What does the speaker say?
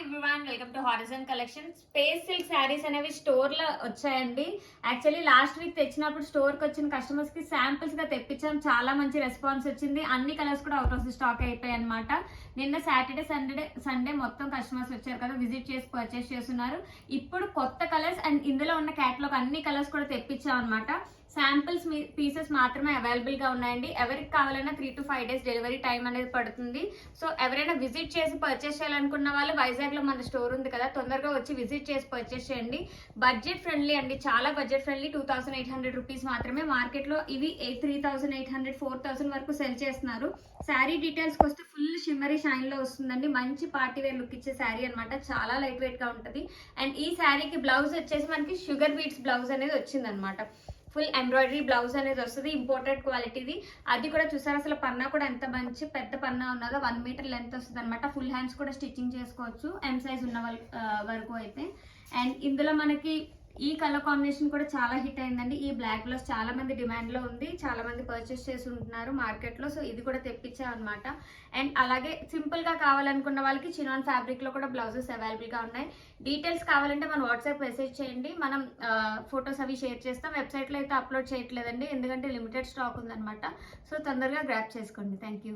Everyone, welcome to horizon collection. Space silk saris అనేవి store లో వచ్చాయండి. యాక్చువల్లీ లాస్ట్ వీక్ తెచ్చినప్పుడు స్టోర్ కి వచ్చిన కస్టమర్స్ కి శాంపిల్స్ గా తెప్పించాం. చాలా మంచి రెస్పాన్స్ వచ్చింది. అన్ని కలర్స్ కూడా అవుట్ ఆఫ్ స్టాక్ అయిపోయాయి అనమాట. నిన్న సాటర్డే సండే మొత్తం కస్టమర్స్ వచ్చారు కదా, విజిట్ చేసి పర్చేస్ చేస్తున్నారు. ఇప్పుడు కొత్త కలర్స్ అండ్ ఇందులో ఉన్న క్యాటలాగ్ అన్ని కలర్స్ కూడా తెప్పించాం అనమాట. శాంపిల్స్ పీసెస్ మాత్రమే అవైలబుల్ గా ఉన్నాయండి. ఎవరికి కావాలన్నా 3 to 5 days డెలివరీ టైం అనేది పడుతుంది. సో ఎవరైనా విజిట్ చేసి పర్చేస్ చేయాలనుకున్న వాళ్ళు వైజాగ్ లో మన స్టోర్ ఉంది కదా, తొందరగా వచ్చి విజిట్ చేసి పర్చేస్ చేయండి. బడ్జెట్ ఫ్రెండ్లీ అండి, చాలా బడ్జెట్ ఫ్రెండ్లీ. 2800 రూపీస్ మాత్రమే. మార్కెట్ లో ఇవి 3800 4000 వరకు సెల్ చేస్తున్నారు. శారీ డీటెయిల్స్ వస్తే ఫుల్ షిమ్మరీ షైన్ లో వస్తుందండి. మంచి పార్టీ వేర్ లుక్ ఇచ్చే శారీ అనమాట. చాలా లైట్ వెయిట్ గా ఉంటుంది. అండ్ ఈ శారీకి బ్లౌజ్ వచ్చేసి మనకి షుగర్ బీట్స్ బ్లౌజ్ అనేది వచ్చింది అనమాట. ఫుల్ ఎంబ్రాయిడరీ బ్లౌజ్ అనేది వస్తుంది, ఇంపోర్టెడ్ క్వాలిటీది. అది కూడా చూసారు, అసలు పన్నా కూడా ఎంత మంచి పెద్ద పన్నా ఉన్నదో. 1 మీటర్ లెంత్ వస్తుంది అనమాట. ఫుల్ హ్యాండ్స్ కూడా స్టిచ్చింగ్ చేసుకోవచ్చు ఎం సైజ్ ఉన్న వరకు అయితే. అండ్ ఇందులో మనకి ఈ కలర్ కాంబినేషన్ కూడా చాలా హిట్ అయిందండి. ఈ బ్లాక్ బ్లౌజ్ చాలా మంది డిమాండ్ లో ఉంది, చాలా మంది పర్చేస్ చేసి ఉంటున్నారు మార్కెట్ లో. సో ఇది కూడా తెప్పించాం అనమాట. అండ్ అలాగే సింపుల్ గా కావాలనుకున్న వాళ్ళకి చినాన్ ఫ్యాబ్రిక్ లో కూడా బ్లౌజెస్ అవైలబుల్ గా ఉన్నాయి. డీటెయిల్స్ కావాలంటే మన వాట్సాప్ మెసేజ్ చేయండి, మనం ఫొటోస్ అవి షేర్ చేస్తాం. వెబ్సైట్ లో అయితే అప్లోడ్ చేయట్లేదండి, ఎందుకంటే లిమిటెడ్ స్టాక్ ఉందన్నమాట. సో తొందరగా గ్రాప్ చేసుకోండి. Thank you.